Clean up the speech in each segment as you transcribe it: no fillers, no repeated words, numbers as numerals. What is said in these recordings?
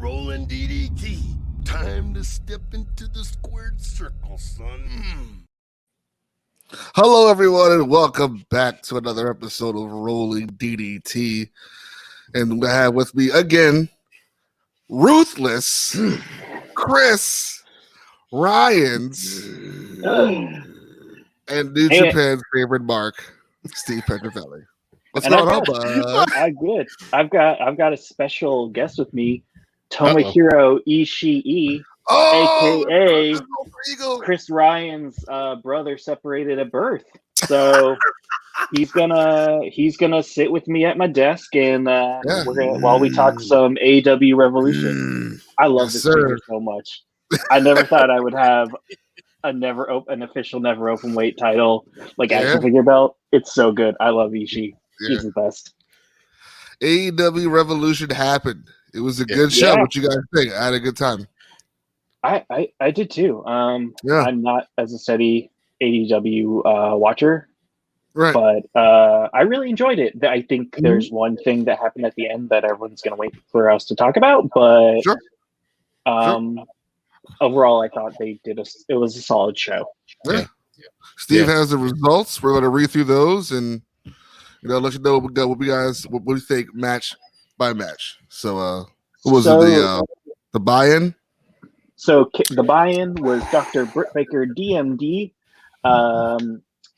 rolling DDT. Time to step into the squared circle, son. Hello, everyone, and welcome back to another episode of Rolling DDT. And I have with me again, Ruthless, Chris, Ryons, and New Japan's favorite Mark, Steve Petrivelli. What's going on, bud? I'm good. I've got a special guest with me, Tomohiro Ishii, aka Chris Ryons' brother, separated at birth. So he's gonna sit with me at my desk, and we're gonna while we talk some AEW Revolution. I love this figure so much. I never thought I would have an official never open weight title action figure belt. It's so good. I love Ishii. He's the best. AEW Revolution happened. It was a good show. What you guys think? I had a good time. I did too. I'm not as a steady AEW watcher, right? But I really enjoyed it. I think there's one thing that happened at the end that everyone's going to wait for us to talk about. But overall, I thought they did it was a solid show. Yeah. Steve has the results. We're going to read through those and let you know what we think match by match. So, what was it? The buy-in? So the buy-in was Dr. Britt Baker, DMD,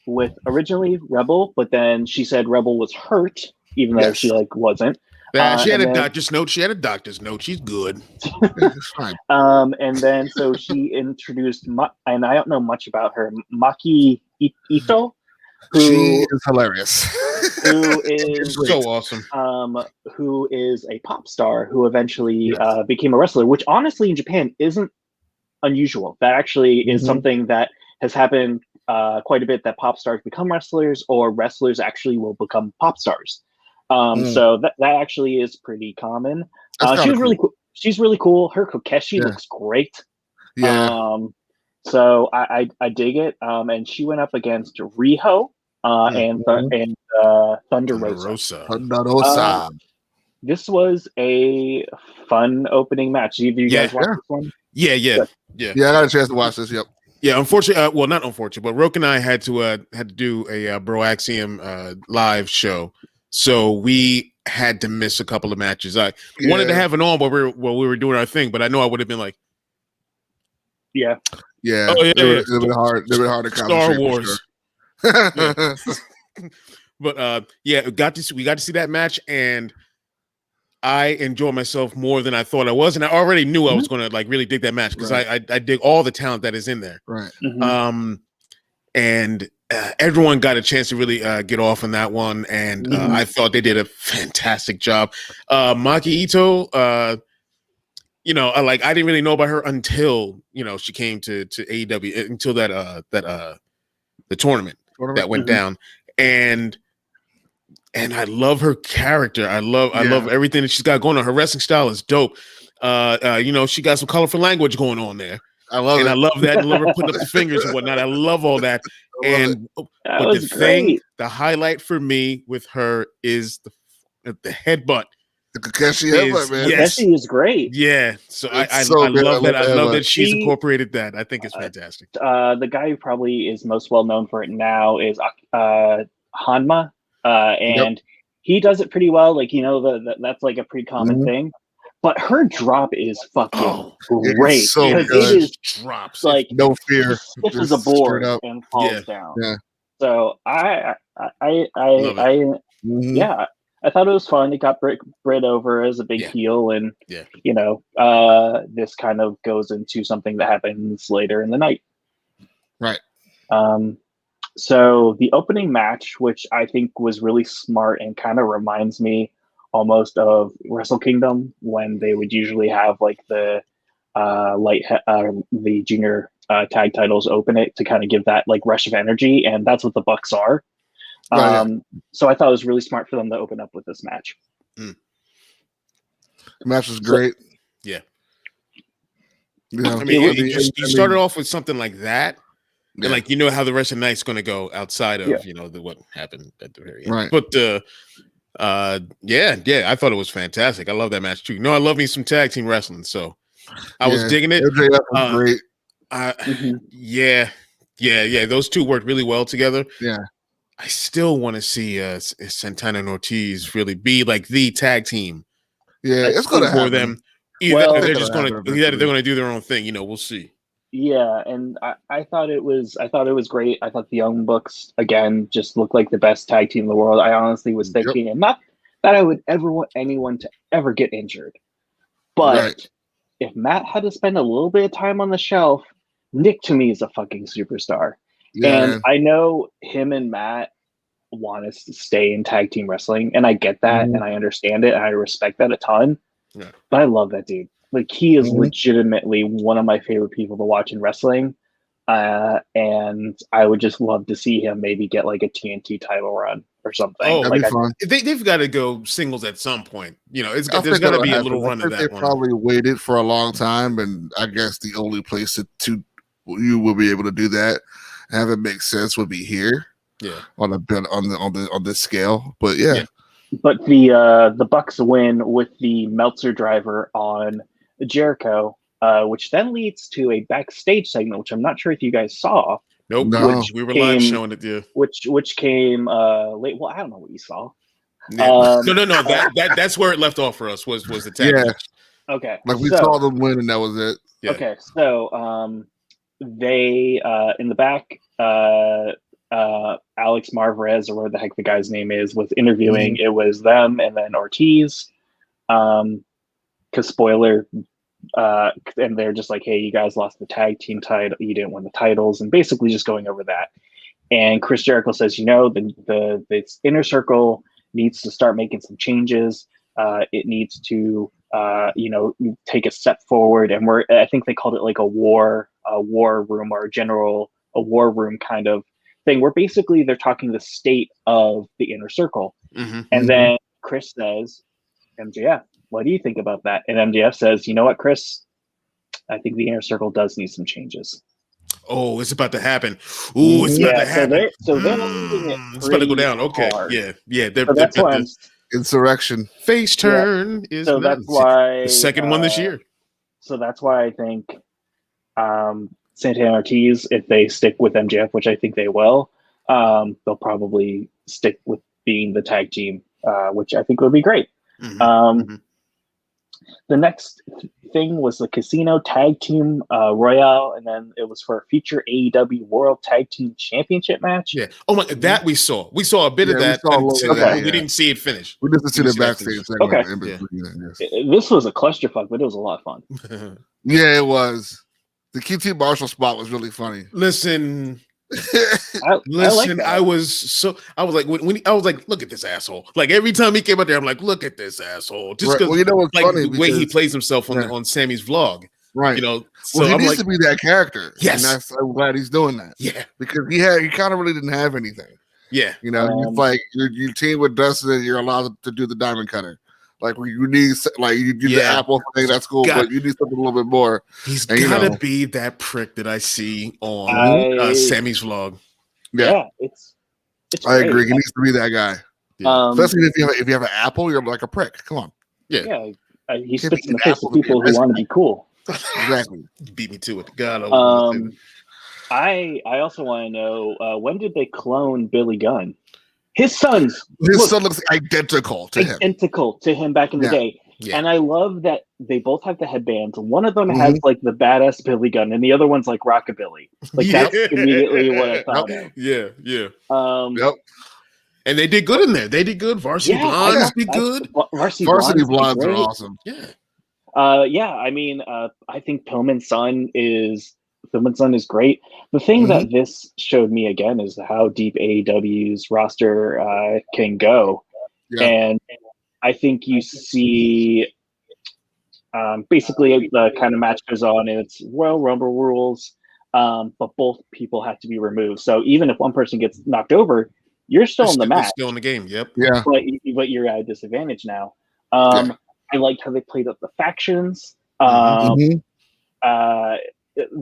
with originally Rebel, but then she said Rebel was hurt, even though she wasn't. She had a doctor's note. She had a doctor's note. She's good. It's fine. And then so she introduced, and I don't know much about her, Maki Ito. She is hilarious. Who is so awesome. Who is a pop star who eventually became a wrestler, which honestly in Japan isn't unusual. That actually is something that has happened quite a bit, that pop stars become wrestlers or wrestlers actually will become pop stars. So that actually is pretty common. She was really cool. She's really cool. Her Kokeshi looks great. Yeah. So I dig it. And she went up against Riho and Thunder Rosa. This was a fun opening match. Did you guys watch this one? Yeah. I got a chance to watch this. Yep. Yeah, unfortunately, well, not unfortunately, but Roker and I had to do a Bro Axiom live show, so we had to miss a couple of matches. I wanted to have it on while we were doing our thing, but I know I would have been like, it would have been hard. It would have been hard to Star Wars. But we got to see that match, and I enjoyed myself more than I thought I was, and I already knew I was going to really dig that match because I dig all the talent that is in there. Right. And everyone got a chance to really get off on that one, and I thought they did a fantastic job. Maki Ito, I didn't really know about her until she came to AEW, until that the tournament that went down, and I love her character. I love everything that she's got going on. Her wrestling style is dope. She got some colorful language going on there. I love it. I love that. I love her putting up the fingers and whatnot. I love all that. The highlight for me with her is the headbutt. The Kokeshi headbutt, man. Yes. Kokeshi is great. Yeah. So I love that. I love that she's incorporated that. I think it's fantastic. The guy who probably is most well known for it now is Hanma. And he does it pretty well. That's a pretty common thing. But her drop is fucking great. It's so good. It is drops no fear. Stiff as a board and falls down. Yeah. So I thought it was fun. It got Britt over as a big heel, and this kind of goes into something that happens later in the night. Right. So the opening match, which I think was really smart and kind of reminds me almost of Wrestle Kingdom, when they would usually have the the junior tag titles open it to kind of give that rush of energy, and that's what the Bucks are. So I thought it was really smart for them to open up with this match. The match was great. You started off with something like that. And how the rest of the night's going to go outside of what happened at the very end. Right. But Yeah, I thought it was fantastic. I love that match too. I love me some tag team wrestling, so I was digging it. MJF was great. Yeah. Those two worked really well together. Yeah. I still want to see Santana and Ortiz really be like the tag team. Yeah, it's going to happen. Them. Either they're just going to they're going to do their own thing. We'll see. Yeah, and I thought it was great. I thought the Young Bucks again just looked like the best tag team in the world. I honestly was thinking, and not that I would ever want anyone to ever get injured, but if Matt had to spend a little bit of time on the shelf, Nick to me is a fucking superstar. Yeah. And I know him and Matt want us to stay in tag team wrestling, and I get that, and I understand it, and I respect that a ton. Yeah. But I love that dude. Like, he is legitimately one of my favorite people to watch in wrestling. And I would just love to see him maybe get like a TNT title run or something. Oh, like, they've got to go singles at some point. There's got to be a little run of that. They probably waited for a long time, and I guess the only place to you will be able to do that, have it make sense, would be here. Yeah, on this scale. But yeah. But the Bucks win with the Meltzer driver on Jericho, which then leads to a backstage segment, which I'm not sure if you guys saw. Nope, no. We were live showing it. Yeah, which came late. Well, I don't know what you saw. Yeah. No. That's where it left off for us. Was the tag match. Okay, like we saw them win, and that was it. Yeah. Okay, so they in the back, Alex Marvarez, or whatever the heck the guy's name is, was interviewing. It was them and then Ortiz. Because spoiler, and they're just like, hey, you guys lost the tag team title, you didn't win the titles, and basically just going over that. And Chris Jericho says, the Inner Circle needs to start making some changes. It needs to take a step forward, and I think they called it like a war room, or a war room kind of thing, where basically they're talking the state of the Inner Circle. And then Chris says, MJF, what do you think about that? And MJF says, you know what, Chris? I think the Inner Circle does need some changes. Oh, it's about to happen. Ooh, it's about to happen. It's about to go down. Okay. Hard. Yeah. That's why insurrection. Face turn is so that's why the second one this year. So that's why I think Santana Ortiz, if they stick with MJF, which I think they will, they'll probably stick with being the tag team, which I think would be great. The next thing was the Casino Tag Team Royale, and then it was for a future AEW World Tag Team Championship match. Yeah. Oh my! That we saw a bit of that. We didn't see it finish. We didn't see the backstage segment. Okay. This was a clusterfuck, but it was a lot of fun. Yeah, it was. The QT Marshall spot was really funny. Listen. I was like, when I was like, look at this asshole. Like, every time he came out there, I'm like, look at this asshole. Just because, what's like, funny, the way he plays himself on Sammy's vlog, right? So he needs to be that character. Yes, and I'm glad he's doing that. Yeah, because he kind of really didn't have anything. Yeah, it's like you team with Dustin, and you're allowed to do the diamond cutter. Like, you need, like, you do the Apple thing, that's cool, but you need something a little bit more. He's got to be that prick that I see on Sammy's vlog. Yeah, it's I agree. He needs to be that guy. Especially if you have an Apple, you're like a prick. Come on. Yeah. He spits in the face of people who want to be cool. Exactly. Beat me to it. God. I also want to know, when did they clone Billy Gunn? His son looks identical to him back in the day. Yeah. And I love that they both have the headbands. One of them has like the badass Billy Gunn, and the other one's like rockabilly. Like that's immediately what I thought of. Yeah. Yep. And they did good in there. They did good. Varsity Blondes did good. Varsity Blondes are awesome. Yeah. I mean, I think Pillman's son is great. The thing that this showed me again is how deep AEW's roster can go. Yeah. And I think you see basically the kind of match goes on, and it's Royal Rumble rules, but both people have to be removed. So even if one person gets knocked over, you're still in the match. Still in the game, yep. Yeah. But you're at a disadvantage now. I liked how they played up the factions.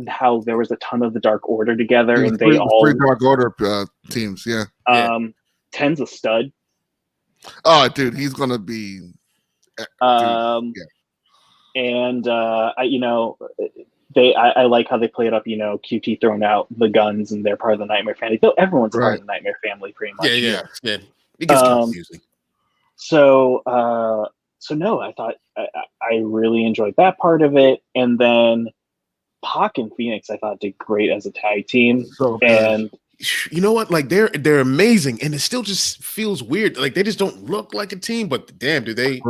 How there was a ton of the Dark Order together, and they all three Dark Order teams. Yeah. 10's a stud. Oh, dude, he's gonna be. And I like how they played up, QT throwing out the guns and they're part of the Nightmare family. Though everyone's part of the Nightmare family, pretty much. Yeah. It gets confusing. So no, I thought I really enjoyed that part of it, and then Pac and Phoenix I thought did great as a tag team. So and you know what? Like they're amazing, and it still just feels weird. Like they just don't look like a team, but damn, do they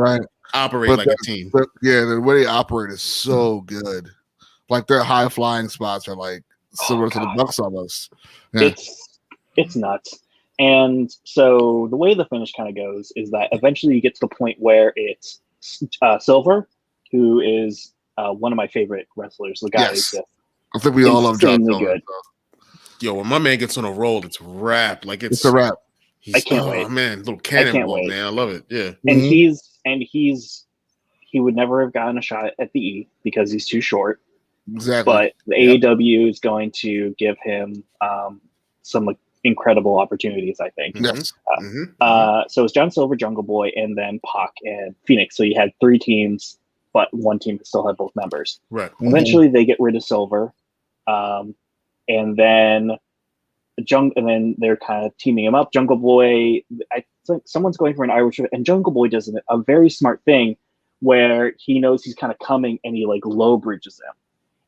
operate like a team? The way they operate is so good. Like their high flying spots are like similar to the Bucks almost. Yeah. It's nuts. And so the way the finish kind of goes is that eventually you get to the point where it's Silver, who is one of my favorite wrestlers. The guy is I think we all love John Silver. Good. Yo, when my man gets on a roll, it's rap. Like it's a rap. I can't wait. Oh man, little cannonball, man. I love it. Yeah. And he would never have gotten a shot at the E because he's too short. Exactly. But the AEW is going to give him some incredible opportunities, I think. Yes. So it's John Silver, Jungle Boy, and then Pac and Phoenix. So you had 3 teams, but one team still had both members. Right. Eventually, they get rid of Silver, and then they're kind of teaming him up. Jungle Boy, I think someone's going for an Irish, and Jungle Boy does a very smart thing where he knows he's kind of coming, and he like low bridges him.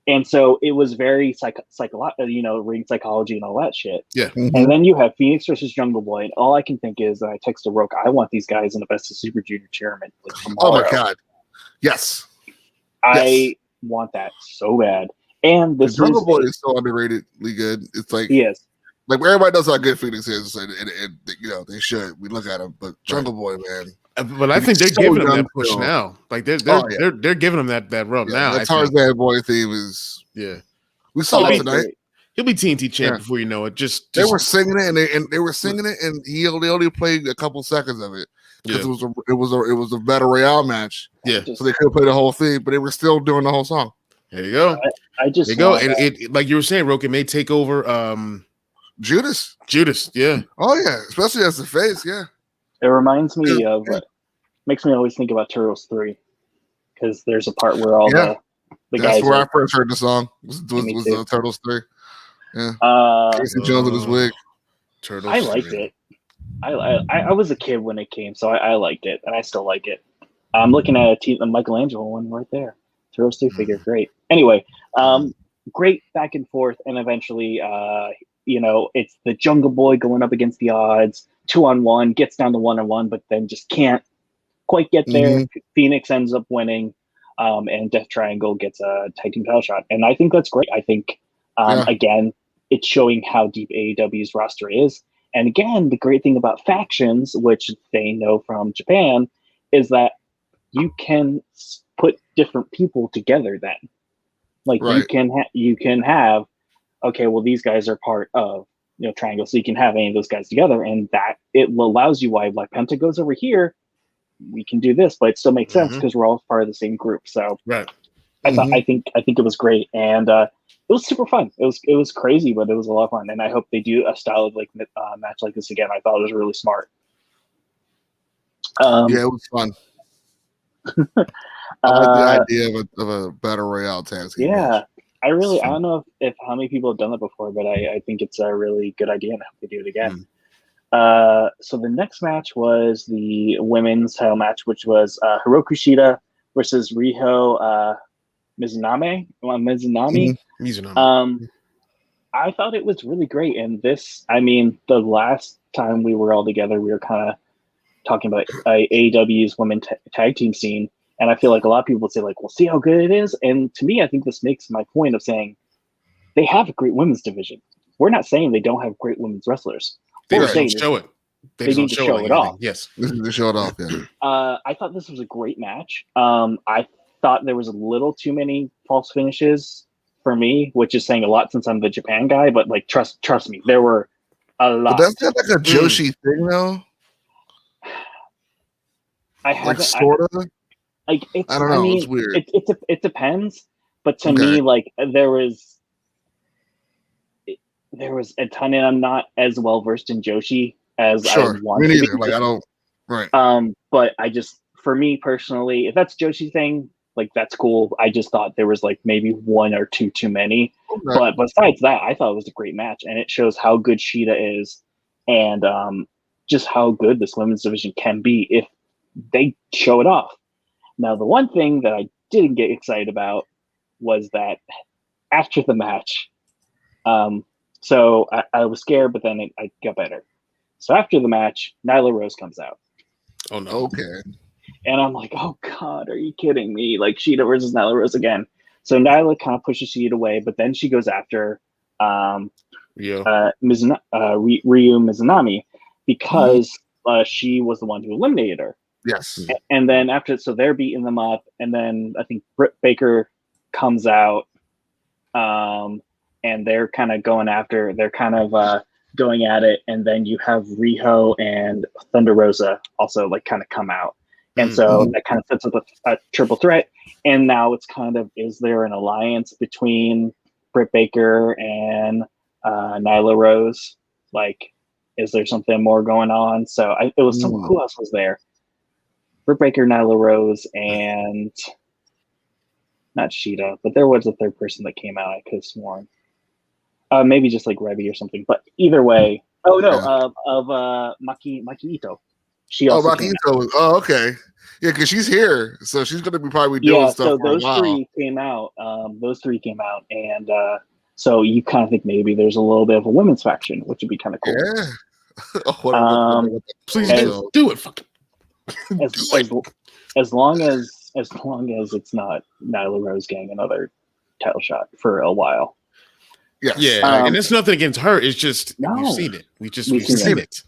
And so it was very psychological, ring psychology and all that shit. Yeah. And then you have Phoenix versus Jungle Boy, and all I can think is, I texted Roker, I want these guys in the Best of Super Junior tournament. Oh my god, yes, I want that so bad. And the Jungle Boy is so underratedly good. It's like he is. Like everybody knows how good Phoenix is, and they should. We look at him, but Jungle Boy, man. But I think they're giving him that push now. Like they're giving him that rub now. That Tarzan Boy theme is We saw it tonight. Great. He'll be TNT champ before you know it. Just they were singing it, and they were singing it, and they only played a couple seconds of it because it was a battle royale match. Yeah, so they could play the whole thing, but they were still doing the whole song. There you go. I just there you go. And it like you were saying, Roker may take over. Judas, yeah. Oh yeah, especially as the face, yeah. It reminds me of makes me always think about Turtles 3 because there's a part where all the guys. That's where I first heard the song. Was Turtles 3. Yeah. Casey Jones in his wig. Turtles. I liked it. I was a kid when it came, so I liked it, and I still like it. I'm looking at a Michelangelo one right there. Turtles 2 figure, great. Anyway, great back and forth, and eventually, it's the Jungle Boy going up against the odds, 2-on-1, gets down to 1-on-1, but then just can't quite get there. Phoenix ends up winning, and Death Triangle gets a tag team title shot, and I think that's great. I think again, it's showing how deep AEW's roster is, and again, the great thing about factions, which they know from Japan, is that you can put different people together. Then, like you can have, okay, well these guys are part of Triangle, so you can have any of those guys together, and that it allows you why Black Penta goes over here. We can do this, but it still makes sense because we're all part of the same group. So I think it was great, and it was super fun. It was crazy, but it was a lot of fun, and I hope they do a style of match like this again. I thought it was really smart. Yeah, it was fun. I like the idea of a battle royale tag team. Yeah, I don't know if how many people have done that before, but I think it's a really good idea, and I hope they do it again. So the next match was the women's title match, which was Hirokushida versus Riho Mizunami. I thought it was really great, and the last time we were all together, we were kind of talking about AEW's women tag team scene, and I feel like a lot of people would say, like, "Well, see how good it is." And to me, I think this makes my point of saying they have a great women's division. We're not saying they don't have great women's wrestlers. They don't show it. They need to show it off. Yes, they show it off. Yeah. I thought this was a great match. I thought there was a little too many false finishes for me, which is saying a lot since I'm the Japan guy. But like, trust me, there were a lot. But that's not like a Joshi thing, though. I haven't sort of. Like I don't know. It's weird. It depends, but to me, like there was a ton, and I'm not as well versed in Joshi as I want. Me neither. Like I don't. Right. But for me personally, if that's Joshi's thing, like that's cool. I just thought there was like maybe one or two too many. Okay. But besides that, I thought it was a great match, and it shows how good Shida is, and just how good this women's division can be if they show it off. Now, the one thing that I didn't get excited about was that after the match, so I was scared, but then I got better. So after the match, Nyla Rose comes out. Oh, no. Okay. And I'm like, oh, God, are you kidding me? Like, Shida versus Nyla Rose again. So Nyla kind of pushes Shida away, but then she goes after Ryu Mizunami because she was the one who eliminated her. Yes. And then so they're beating them up, and then I think Britt Baker comes out, and they're kind of going at it, and then you have Riho and Thunder Rosa also like kind of come out. And so that kind of sets up a triple threat. And now it's kind of, is there an alliance between Britt Baker and Nyla Rose? Like, is there something more going on? So it was who else was there? Britt Baker, Nyla Rose, and not Shida, but there was a third person that came out. I could have sworn. Maybe just like Reby or something. But either way, of Maki Ito. She also Maki Ito. Oh, okay. Yeah, because she's here, so she's going to be probably doing stuff. So those three came out. And so you kind of think maybe there's a little bit of a women's faction, which would be kind of cool. Yeah. Please do it. Fucking as long as it's not Nyla Rose getting another title shot for a while. Yes. Yeah, and it's nothing against her. It's just we've seen it. We've seen it.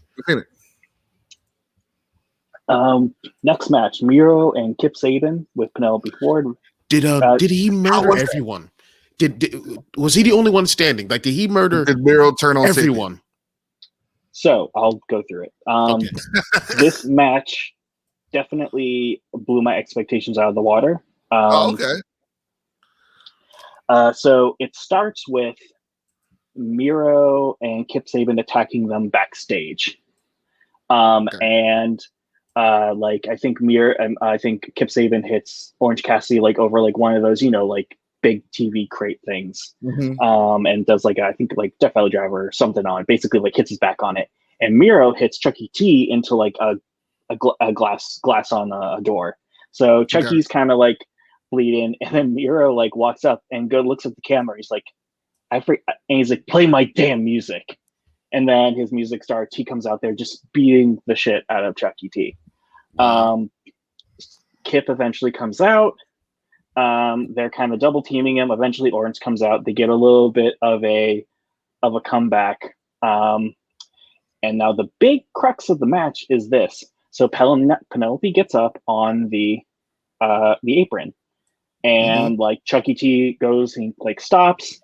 Next match, Miro and Kip Sabian with Penelope Ford. Did he murder everyone? Was he the only one standing? Like, did he murder? Did Miro turn on everyone? So I'll go through it. Okay. This match definitely blew my expectations out of the water. Okay. So it starts with Miro and Kip Sabian attacking them backstage. And like I think Kip Sabian hits Orange Cassidy like over like one of those, like big TV crate things. And does like I think like Death Valley Driver or something on it, basically like hits his back on it. And Miro hits Chucky T into like a glass on a door. So Chucky's kind of like bleeding, and then Miro like walks up and looks at the camera. He's like, and he's like, play my damn music. And then his music starts. He comes out there just beating the shit out of Chucky T. Kip eventually comes out. They're kind of double teaming him. Eventually, Orange comes out. They get a little bit of a comeback. And now the big crux of the match is this. So Penelope gets up on the apron, and like Chucky T goes and like stops.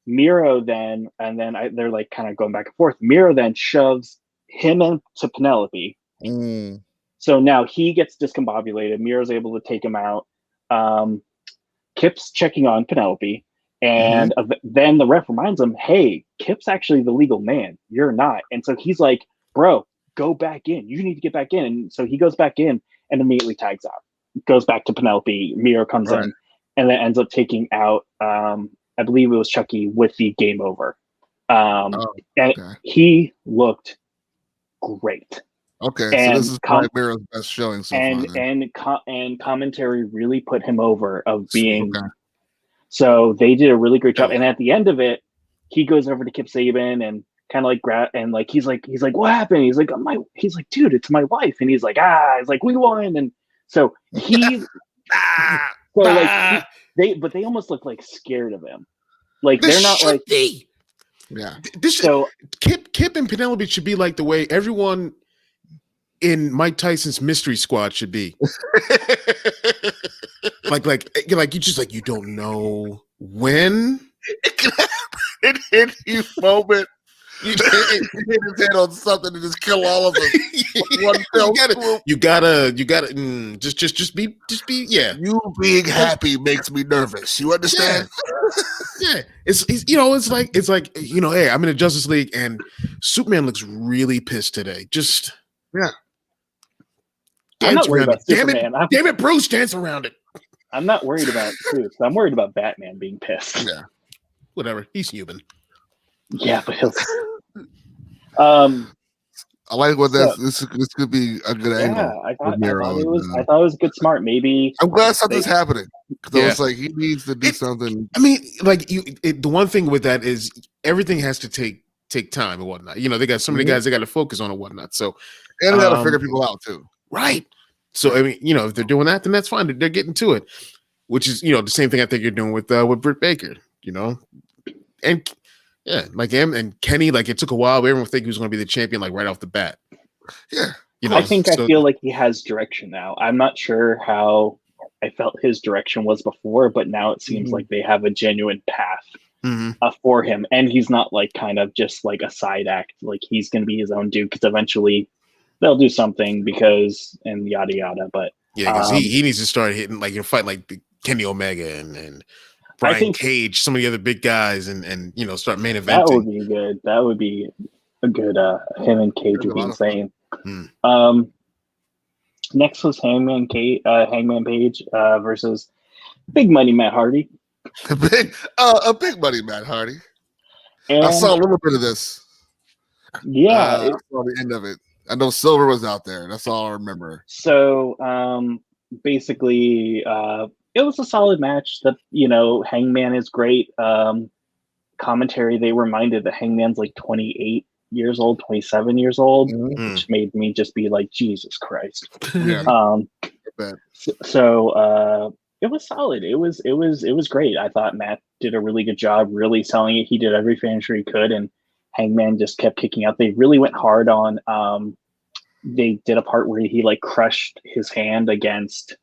Miro then, they're like kind of going back and forth. Miro then shoves him into Penelope. So now he gets discombobulated. Miro's able to take him out. Kip's checking on Penelope, and then the ref reminds him, hey, Kip's actually the legal man. You're not. And so he's like, bro, go back in. You need to get back in. And so he goes back in and immediately tags out. Goes back to Penelope. Miro comes in and then ends up taking out I believe it was Chucky with the game over. And he looked great. Okay, and so this is probably Miro's best showing so far. And commentary really put him over of being. So they did a really great job. And at the end of it, he goes over to Kip Sabian and kind of like he's like, what happened? He's like, dude, it's my wife. And he's like, he's like, we won. And so he's they almost look like scared of him. Like they're not like Kip and Penelope should be like the way everyone in Mike Tyson's Mystery Squad should be. like you just like, you don't know when it can happen in any moment. You hit his head on something and just kill all of them. You gotta just be. You being happy makes me nervous. You understand? Yeah. It's like hey, I'm in the Justice League and Superman looks really pissed today. Just Yeah. I'm not worried about Superman. Damn it, Bruce, dance around it. I'm not worried about Bruce. I'm worried about Batman being pissed. Yeah. Whatever. He's human. Yeah, but he'll. I like what this could be a good angle. Yeah, I thought it was good, smart. Maybe I'm glad something's happening. Because I was like, he needs to do something. I mean, like the one thing with that is everything has to take time and whatnot. You know, they got so many guys they got to focus on and whatnot. So and they got to figure people out too. Right. So I mean, you know, if they're doing that, then that's fine. They're getting to it, which is, you know, the same thing I think you're doing with Britt Baker. You know, and. Yeah, like him and Kenny, like it took a while, but everyone think he was going to be the champion, like right off the bat. Yeah, you know, I feel like he has direction now. I'm not sure how I felt his direction was before, but now it seems like they have a genuine path for him, and he's not like kind of just like a side act. Like he's going to be his own dude because eventually they'll do something and yada yada. But yeah, because he needs to start hitting like fight like the Kenny Omega and Brian Cage, some of the other big guys, and you know, start main eventing. That would be good. That would be a good. Him and Cage would be insane. Next was Hangman Page versus Big Money Matt Hardy. A big money Matt Hardy. And I saw a little bit of this. Yeah, I saw the end of it. I know Silver was out there. That's all I remember. So basically, it was a solid match. That, you know, Hangman is great. Commentary, they reminded that Hangman's like 28 years old, 27 years old, which made me just be like, Jesus Christ. So it was solid. It was great. I thought Matt did a really good job really selling it. He did every finisher he could, and Hangman just kept kicking out. They really went hard on they did a part where he like crushed his hand against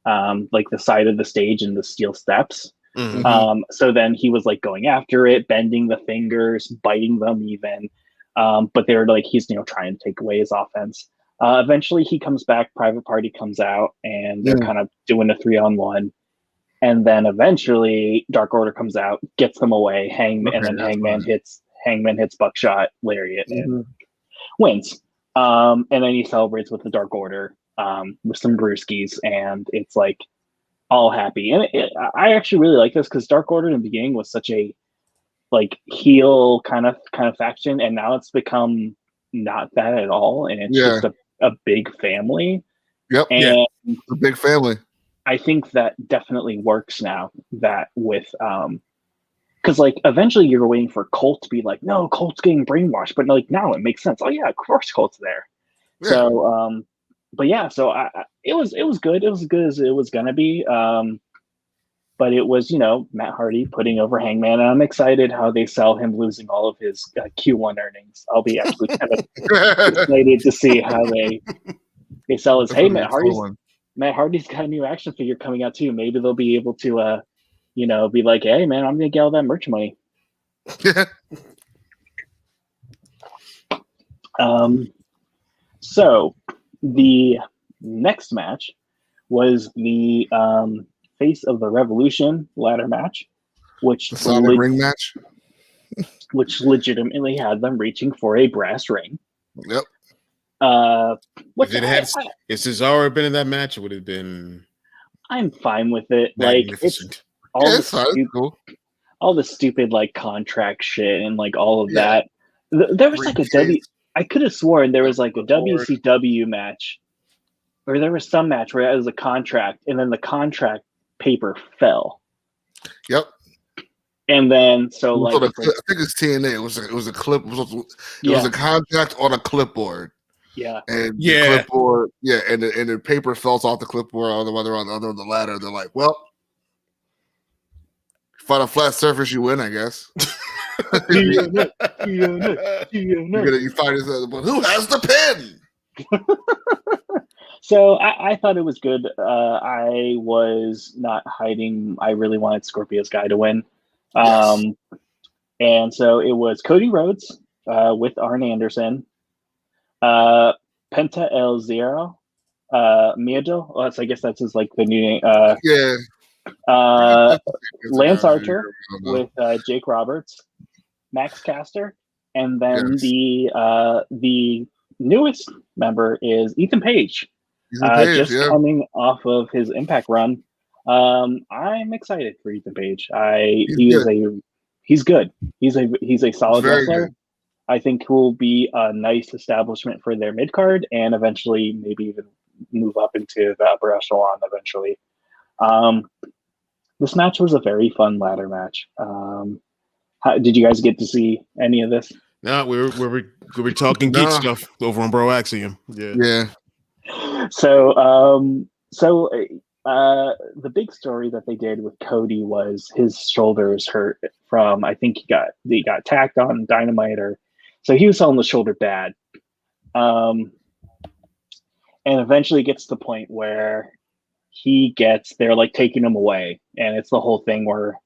like the side of the stage and the steel steps. So then he was like going after it, bending the fingers, biting them even. But they're like, he's, you know, trying to take away his offense. Eventually he comes back, Private Party comes out, and they're kind of doing a 3-on-1. And then eventually Dark Order comes out, gets them away, and then Hangman hits Buckshot Lariat and wins. And then he celebrates with the Dark Order with some brewskis, and it's like all happy. And I actually really like this because Dark Order in the beginning was such a like heel kind of faction, and now it's become not that at all, and it's just a big family. And a big family. I think that definitely works now. That with because like eventually you're waiting for Colt to be like, no, Colt's getting brainwashed, but like now it makes sense. Oh yeah, of course Colt's there. So but yeah, so it was good. It was as good as it was gonna be. But it was, you know, Matt Hardy putting over Hangman, and I'm excited how they sell him losing all of his Q1 earnings. I'll be actually kind of excited to see how they sell his. Hey, Matt Hardy's got a new action figure coming out too. Maybe they'll be able to, you know, be like, hey man, I'm gonna get all that merch money. So the next match was the Face of the Revolution ladder match, which ring match, which legitimately had them reaching for a brass ring. Yep. Which if Cesaro been in that match, it would have been. I'm fine with it. Like it's all the stupid like contract shit and like all of that. There was like I could have sworn there was like a WCW match, or there was some match where it was a contract, and then the contract paper fell. Yep. And then I think it's TNA. It was a clip. It was a contract on a clipboard. Yeah. And the clipboard. Yeah, and the paper falls off the clipboard on the ladder. They're like, well, find a flat surface, you win, I guess. You find yourself, but who has the pen? So I thought it was good. I was not hiding. I really wanted Scorpio Sky to win. And so it was Cody Rhodes with Arn Anderson, Penta El Zero, Miedo. So I guess that's his like the new name. Lance Archer with Jake Roberts, Max Caster, and then the newest member is Ethan Page. Just coming off of his Impact run. I'm excited for Ethan Page. He's good. He's a solid wrestler. Good. I think he will be a nice establishment for their mid card and eventually maybe even move up into the upper echelon eventually. This match was a very fun ladder match. Did you guys get to see any of this? No, we're talking geek stuff over on Bro Axiom. Yeah. So the big story that they did with Cody was his shoulders hurt from, I think he got tacked on Dynamite, so he was selling the shoulder bad. And eventually gets to the point where they're like taking him away, and it's the whole thing where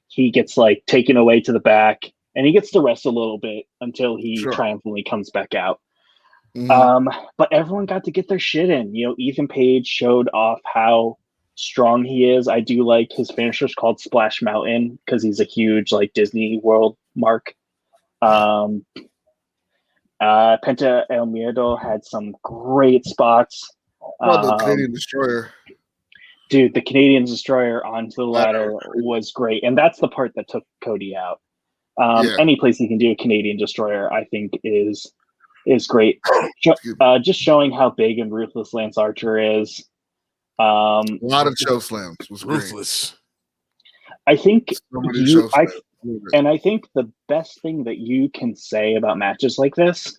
he gets like taken away to the back, and he gets to rest a little bit until he triumphantly comes back out. But everyone got to get their shit in. Ethan Page showed off how strong he is. I do like his finisher's called Splash Mountain because he's a huge like Disney World mark. Penta El Miedo had some great spots. The Canadian Destroyer. Dude, the Canadian Destroyer onto the ladder was great. And that's the part that took Cody out. Any place he can do a Canadian Destroyer, I think, is great. Just showing how big and ruthless Lance Archer is. A lot of choke slams was ruthless. I think I think the best thing that you can say about matches like this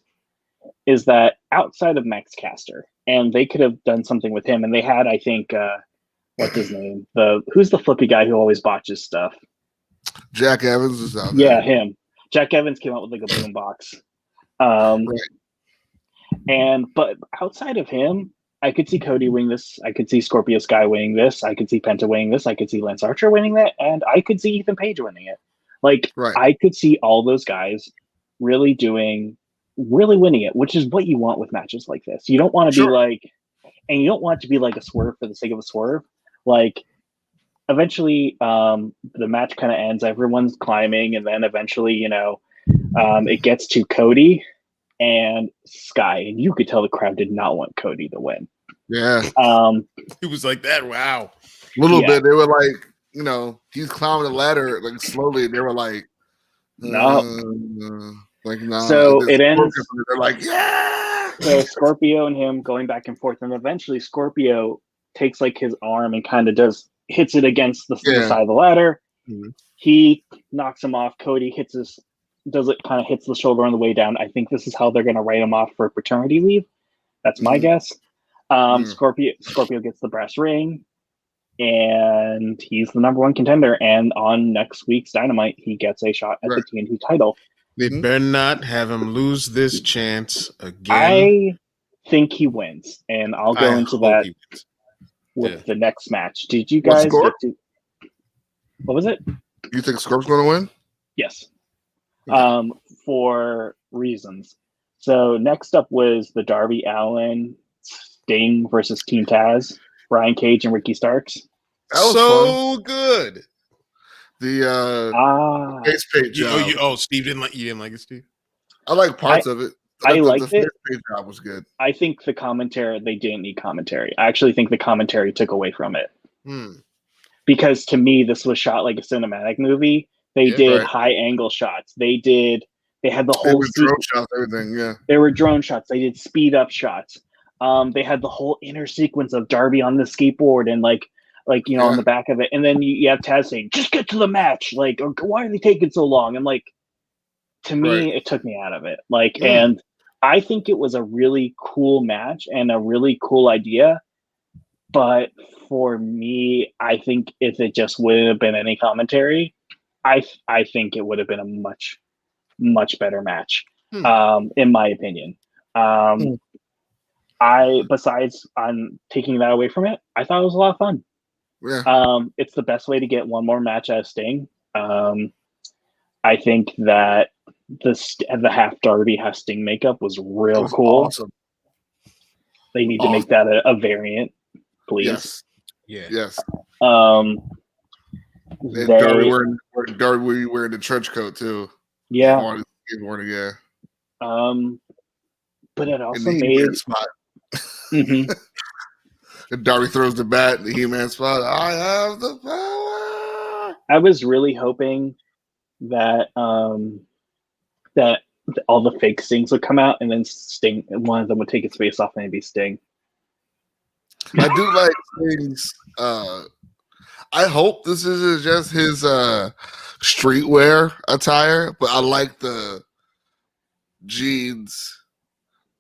is that outside of Max Caster, and they could have done something with him, and they had, I think, what's his name? Who's the flippy guy who always botches stuff? Jack Evans is out there. Yeah, him. Jack Evans came out with like a boombox. But outside of him, I could see Cody winning this. I could see Scorpio Sky winning this. I could see Penta winning this. I could see Lance Archer winning that, and I could see Ethan Page winning it. I could see all those guys really winning it, which is what you want with matches like this. You don't want to be like, and you don't want it to be like a swerve for the sake of a swerve. Like, eventually, the match kind of ends. Everyone's climbing, and then eventually, it gets to Cody and Sky, and you could tell the crowd did not want Cody to win. Yeah. He was like that. Wow. A little bit. They were like, he's climbing the ladder like slowly. They were like, no. No. So it ends. They're like, yeah. So Scorpio and him going back and forth, and eventually Scorpio takes like his arm and kind of hits it against the side of the ladder. Mm-hmm. He knocks him off. Cody hits the shoulder on the way down. I think this is how they're going to write him off for paternity leave. That's my guess. Scorpio gets the brass ring, and he's the number one contender. And on next week's Dynamite, he gets a shot at the TNT title. They better not have him lose this chance again. I think he wins, and I'll go into that with the next match. Did you guys get to? What was it? You think Scorp's going to win? Yes. For reasons. So next up was the Darby Allin Sting versus Team Taz, Brian Cage and Ricky Starks. That was so fun. Good. The face paint job. Steve didn't like it, Steve? I like parts of it. I liked the it. Face paint job was good. I think the commentary, they didn't need commentary. I actually think the commentary took away from it. Because to me, this was shot like a cinematic movie. They did high angle shots. They had the whole drone shots, everything. Yeah, there were drone shots. They did speed up shots. They had the whole inner sequence of Darby on the skateboard and on the back of it, and then you have Taz saying, "Just get to the match." Like, or, why are they taking so long? And to me, it took me out of it. And I think it was a really cool match and a really cool idea. But for me, I think if it just wouldn't have been any commentary, I think it would have been a much, much better match, in my opinion. Besides on taking that away from it, I thought it was a lot of fun. Yeah. It's the best way to get one more match out of Sting. I think that the half Darby, half Sting makeup was real cool. Awesome. They need to make that a variant, please. Yes. Yeah. Yes. Darby wearing the trench coat too. Yeah. Yeah. But it also made spot. Mm-hmm. And Darby throws the bat in the He-Man spot. I have the power. I was really hoping that that all the fake Stings would come out, and then Sting, one of them would take his face off, and it'd be Sting. I do like Sting's. I hope this isn't just his streetwear attire, but I like the jeans.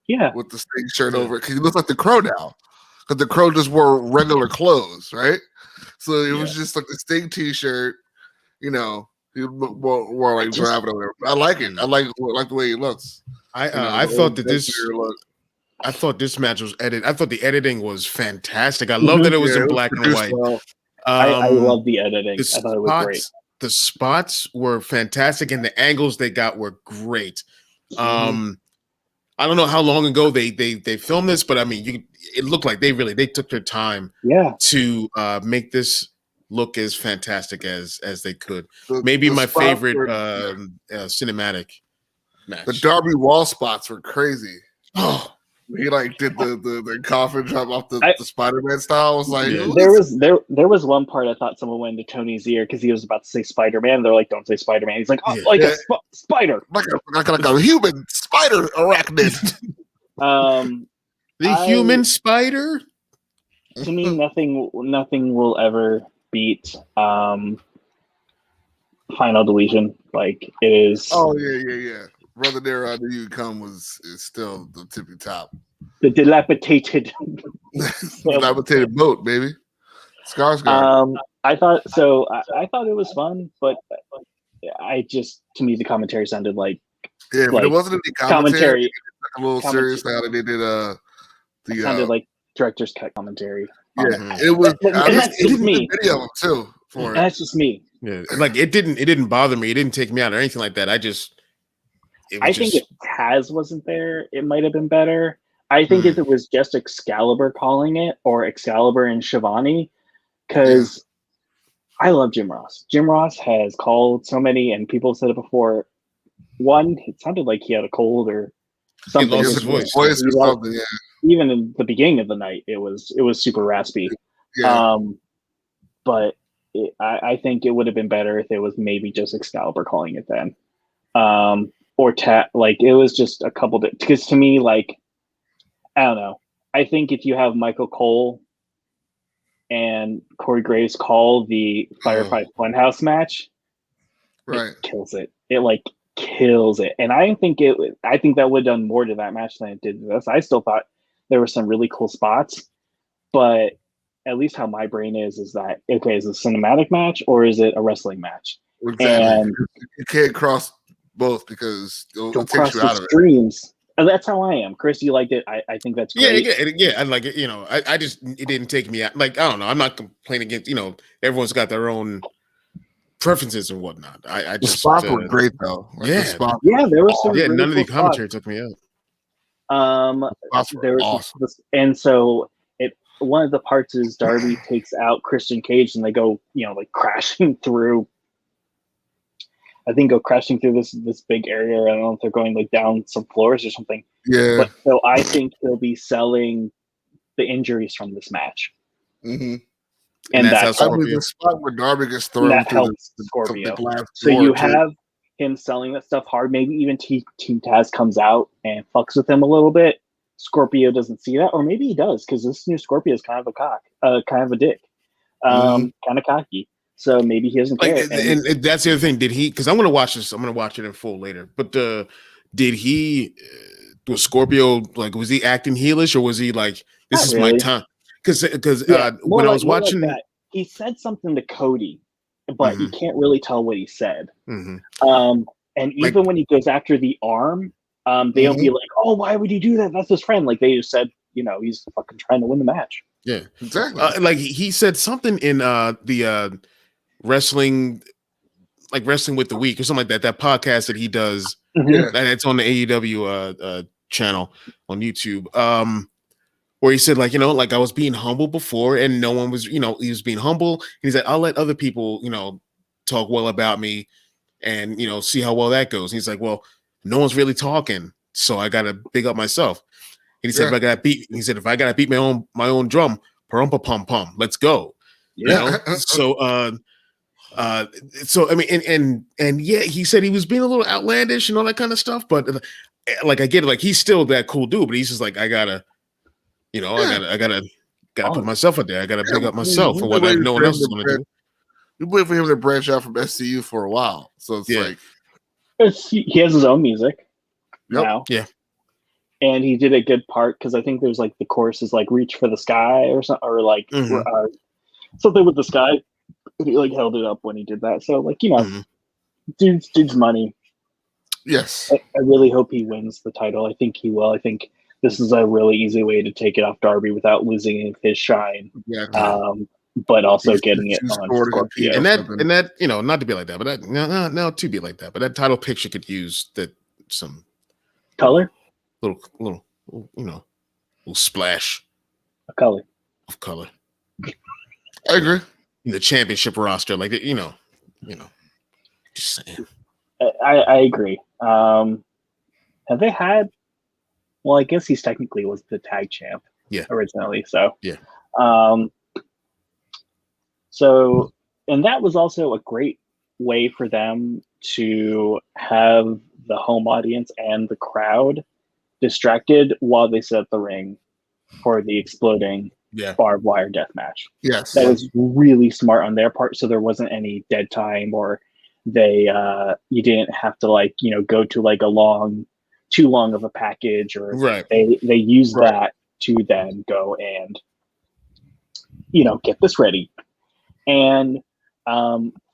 Yeah, with the Sting shirt over it because he looks like the Crow now. Because the Crow just wore regular clothes, right? So it was just like the Sting T-shirt. You know, he wore like driving or whatever. I like it. I like the way he looks. I thought that this. I thought this match was edited. I thought the editing was fantastic. I love that it was in black and white. Well. I love the editing. I thought it was great. The spots were fantastic, and the angles they got were great. I don't know how long ago they filmed this, but I mean, it looked like they took their time to make this look as fantastic as they could. Maybe my favorite cinematic match. The Darby Wall spots were crazy. Oh, he like did the coffin drop off the Spider-Man style. I was like, there was one part I thought someone went into Tony's ear because he was about to say Spider-Man. They're like, don't say Spider-Man. He's like, a spider, like a human spider arachnid. The human spider. To me, nothing will ever beat Final Deletion. Like it is. Oh yeah. Brother There I Knew You'd Come is still the tippy top. The dilapidated boat, baby. Skarsgård. I thought so. I thought it was fun, but to me the commentary sounded like but it wasn't any commentary. It was a little serious now that they did it sounded like director's cut commentary. Yeah, it was. That's just me. Video too. That's just me. Yeah, like it didn't bother me. It didn't take me out or anything like that. I think if Taz wasn't there, it might have been better. I think if it was just Excalibur calling it, or Excalibur and Shivani, because I love Jim Ross. Jim Ross has called so many, and people have said it before. One, it sounded like he had a cold or something. He lost his voice. Even in the beginning of the night, it was super raspy. Yeah. But I think it would have been better if it was maybe just Excalibur calling it then. Or like it was just a couple because to me, like, I don't know. I think if you have Michael Cole and Corey Graves call the Firefly Funhouse match, it kills it. It like kills it. And I think that would have done more to that match than it did to this. I still thought there were some really cool spots, but at least how my brain is that okay, is it a cinematic match or is it a wrestling match? Exactly. And you can't cross both because it'll take you out of it. And that's how I am. Chris, you liked it. I think that's great. Yeah, I like it. You know, I just it didn't take me out. Like, I don't know. I'm not complaining against, everyone's got their own preferences and whatnot. The spots were great though. Like there was some really none of the cool commentary took me out. There was and so one of the parts is Darby takes out Christian Cage and they go, like crashing through. I think go crashing through this big area. I don't know if they're going like down some floors or something. Yeah. But so I think he'll be selling the injuries from this match. Mm-hmm. And that's how the spot where Darby gets thrown that through helps Scorpio. The glass so you have him selling that stuff hard. Maybe even Team Taz comes out and fucks with him a little bit. Scorpio doesn't see that, or maybe he does because this new Scorpio is kind of a dick, kind of cocky. So maybe he doesn't care. And that's the other thing. Did he? Because I'm going to watch this. I'm going to watch it in full later. But did he? Was Scorpio like? Was he acting heelish, or was he like, "This is my time"? Because when I was watching, like he said something to Cody, but you can't really tell what he said. Mm-hmm. And even when he goes after the arm, they don't be like, "Oh, why would you do that? That's his friend." Like they just said, he's fucking trying to win the match. Yeah, exactly. Like he said something in the wrestling with the week or something like that podcast that he does. And it's on the AEW channel on YouTube. Where he said, like, like I was being humble before and no one was, he was being humble. And he said, I'll let other people, talk well about me and, see how well that goes. And he's like, well, no one's really talking. so I gotta big up myself. And he said, if I gotta beat my own drum, parumpa pum pum, let's go. Yeah. So I mean, and yeah, he said he was being a little outlandish and all that kind of stuff, but like I get it, like he's still that cool dude, but he's just like, I gotta put myself out there. I gotta big up myself for what no one else is gonna do. We wait for him to branch out from SCU for a while, so it's like he has his own music now. Yeah, and he did a good part because I think there's like the chorus is like "Reach for the Sky" or something, or like something with the sky. He like held it up when he did that. So like dude's money. Yes, I really hope he wins the title. I think he will. I think this is a really easy way to take it off Darby without losing his shine. Yeah. But also getting it on Scorpio. And that not to be like that, but that no to be like that, but that title picture could use that some color, little splash of color. I agree. In the championship roster, like just saying. I agree. Have they had? Well, I guess he's technically was the tag champ, originally. So So, and that was also a great way for them to have the home audience and the crowd distracted while they set the ring for the exploding barbed wire death match. Yes. That was really smart on their part. So there wasn't any dead time, or you didn't have to go to like too long of a package, or they used that to then go and, get this ready. And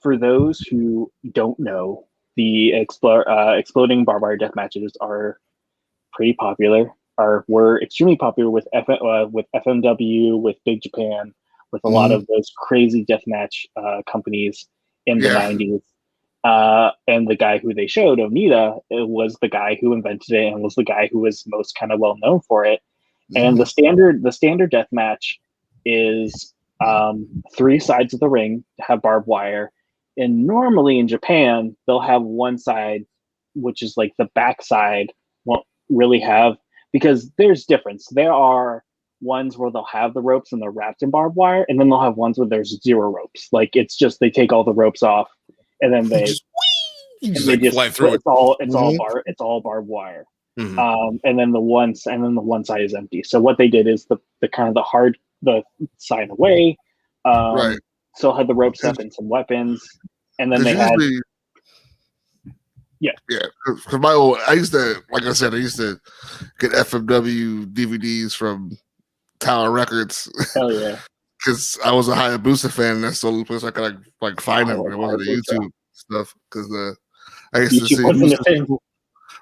for those who don't know, the exploding barbed wire death matches are pretty popular. Were extremely popular with FMW, with Big Japan, with a lot of those crazy deathmatch companies in the 90s. And the guy who they showed, Onita, was the guy who invented it and was the guy who was most kind of well known for it. And the standard deathmatch is 3 sides of the ring have barbed wire, and normally in Japan they'll have one side, which is like the back side, won't really have, because there's difference. There are ones where they'll have the ropes and they're wrapped in barbed wire, and then they'll have ones where there's 0 ropes. Like it's just they take all the ropes off and then they fly through it. It's all barbed wire. And then the one side is empty. So what they did is the kind of the side away, still had the ropes up and some weapons, and then they had because I used to get FMW DVDs from Tower Records. Hell yeah. Because I was a Hayabusa fan, and that's the only place I could find them. It wasn't the YouTube stuff, because I used to see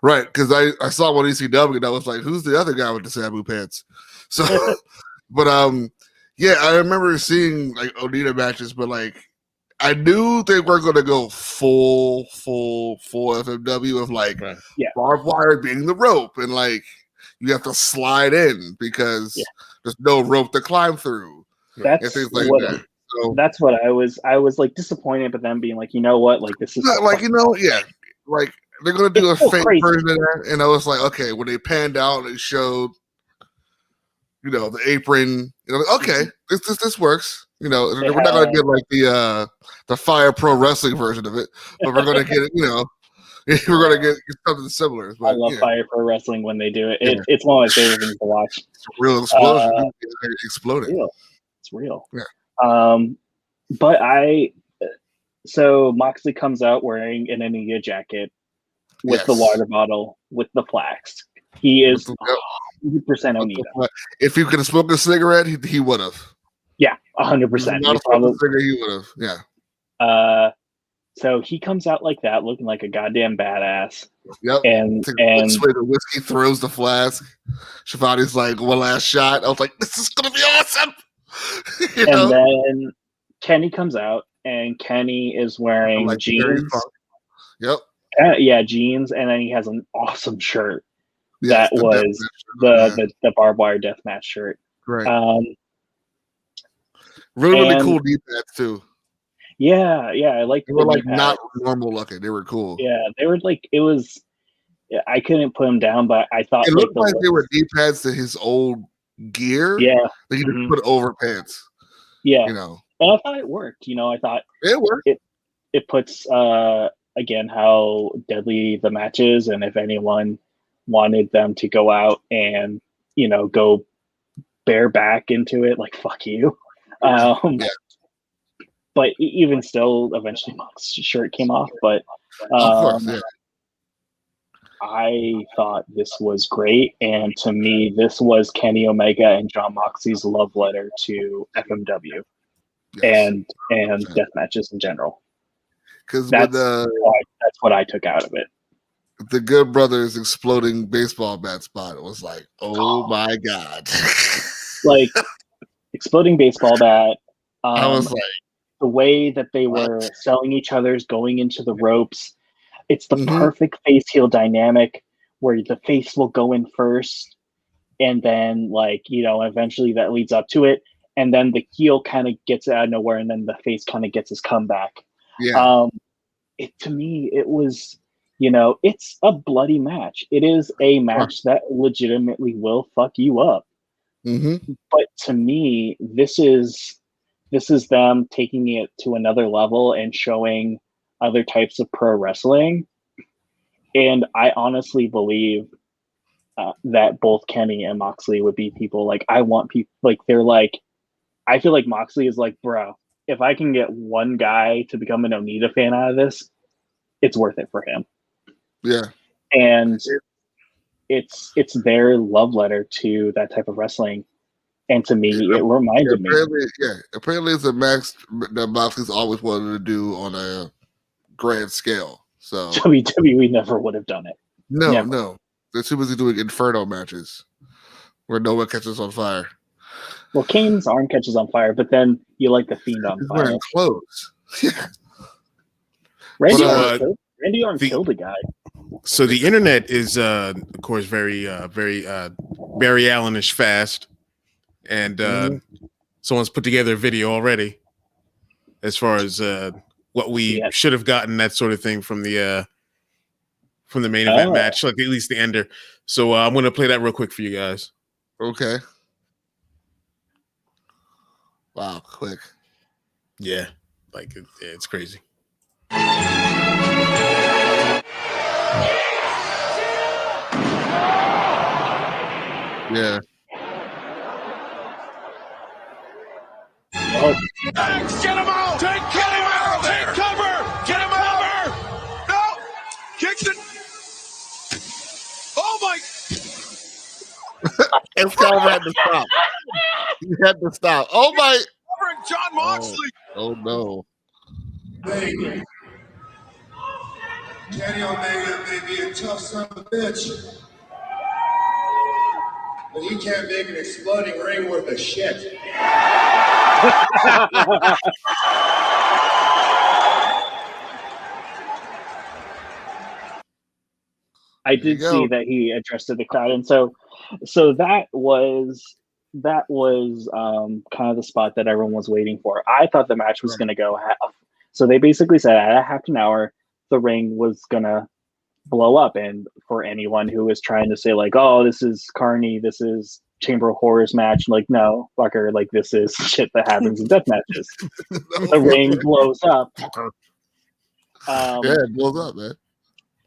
right, because I saw one ECW and I was like, who's the other guy with the Sabu pants? So but I remember seeing like Onita matches, but like I knew they were gonna go full FMW of barbed wire being the rope, and like you have to slide in because there's no rope to climb through. That's that. So, that's what I was like disappointed, but then being like, you know what, like this is like like they're gonna do a fake version of that, and I was like, okay, when they panned out, it showed, the apron. Okay, this works. We're not gonna get like the Fire Pro Wrestling version of it, but we're gonna get it. We're gonna get something similar. But, I love Fire Pro Wrestling when they do it. It's one of my favorite things to watch. It's a real explosion. Exploding. It's real. Yeah. But so Moxley comes out wearing an Anita jacket with the water bottle with the flask. He is 100% Onita. If he could have smoked a cigarette, he would have. Yeah, 100%. He would have. Yeah. So he comes out like that, looking like a goddamn badass. Yep. And the whiskey, throws the flask. Shivani's like, one last shot. I was like, this is gonna be awesome. Then Kenny comes out, and Kenny is wearing jeans. Yep. Jeans, and then he has an awesome shirt. That was the barbed wire deathmatch shirt. Right. Really cool D-pads too. Yeah, I like. They were like not normal looking. They were cool. Yeah, they were like it was I couldn't put him down, but I thought it looked like they were knee pads to his old gear. Yeah, like he just put over pants. Yeah, you know, and I thought it worked. I thought it worked. It puts again how deadly the match is, and if anyone wanted them to go out and go bareback into it, like fuck you. But even still, eventually Mox's shirt came off. But of course, yeah. I thought this was great, and to me, this was Kenny Omega and Jon Moxley's love letter to FMW and death matches in general. Because that's what I took out of it. The Good Brothers exploding baseball bat spot was like, oh my god, like exploding baseball bat. I was like, the way that they were selling each other's going into the ropes. It's the perfect face heel dynamic where the face will go in first, and then eventually that leads up to it, and then the heel kind of gets out of nowhere, and then the face kind of gets his comeback. Yeah. To me, it was, it's a bloody match. It is a match that legitimately will fuck you up. But to me, this is them taking it to another level and showing other types of pro wrestling. And I honestly believe that both Kenny and Moxley would be people I want people I feel like Moxley is like, bro, if I can get one guy to become an Onita fan out of this, it's worth it for him. Yeah. And it's their love letter to that type of wrestling. And to me, it reminded me. Apparently it's a match that Moxley's always wanted to do on a grand scale. So WWE never would have done it. No. They're too busy doing Inferno matches where no one catches on fire. Well, Kane's arm catches on fire, but then you like the Fiend on fire. Wearing clothes. Yeah. Randy Orton killed a guy. So the internet is, of course, very Barry Allenish fast. And someone's put together a video already as far as what we should have gotten, that sort of thing from the main event match, like at least the ender. So I'm going to play that real quick for you guys. Okay. Wow, quick. Yeah, it's crazy. Yeah. Max, get him out! Get him out! Take cover! Get him out! No! Kicks it! Oh my! Excalibur had to stop. He had to stop. Oh my! Covering Jon Moxley. Oh no! Kenny Omega may be a tough son of a bitch, but he can't make an exploding ring worth of shit. I did see that he addressed the crowd, and so that was kind of the spot that everyone was waiting for. I thought the match was going to go half. So they basically said at a half an hour, the ring was going to blow up. And for anyone who was trying to say oh, this is Carney, this is Chamber of Horrors match, no, fucker, this is shit that happens in death matches. The ring blows up. It blows up, man.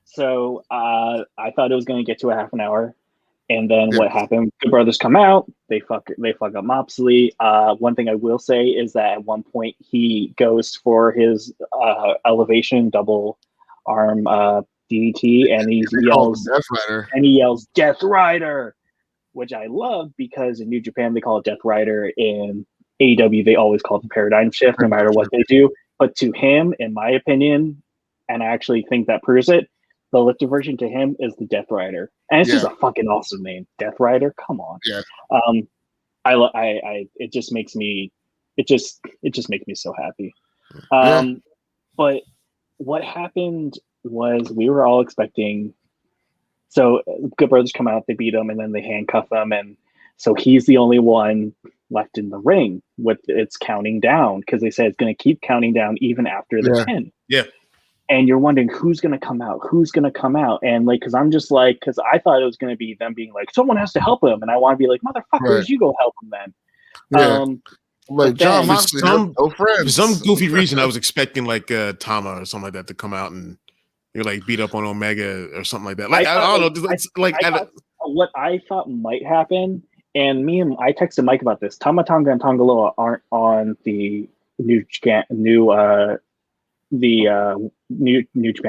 So I thought it was going to get to a half an hour. And then what happened? Good Brothers come out. They fuck up Moxley. One thing I will say is that at one point he goes for his elevation double arm DDT, and he yells Death Rider. And he yells Death Rider, which I love because in New Japan they call it Death Rider. In AEW they always call it the Paradigm Shift, no matter what they do. But to him, in my opinion, and I actually think that proves it, the lifted version to him is the Death Rider, and it's just a fucking awesome name, Death Rider. Come on, it just makes me so happy. But what happened was we were all expecting. So Good Brothers come out, they beat him, and then they handcuff him, and so he's the only one left in the ring with it's counting down because they said it's going to keep counting down even after the pin. Yeah. And you're wondering who's going to come out, and like, because I'm just like, because I thought it was going to be them being like, someone has to help him, and I want to be like, motherfuckers, you go help him then. Yeah. Like John Moxley, for some goofy reason, I was expecting like Tama or something like that to come out and like beat up on Omega or something like that. Like I don't know. What I thought might happen, and I texted Mike about this. Tama Tonga and Tongaloa aren't on the New Japan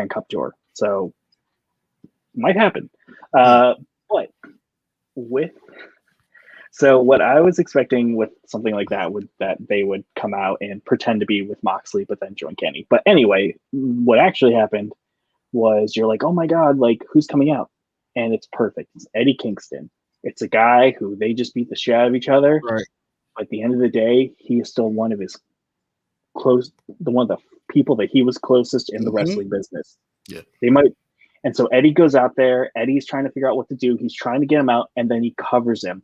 Cup tour, so might happen. But so what I was expecting with something like that would that they would come out and pretend to be with Moxley, but then join Kenny. But anyway, what actually happened was you're like, oh my god, like who's coming out? And it's perfect. It's Eddie Kingston. It's a guy who they just beat the shit out of each other. Right. But at the end of the day, he is still one of the people that he was closest in the wrestling business. Yeah. And so Eddie goes out there. Eddie's trying to figure out what to do. He's trying to get him out, and then he covers him.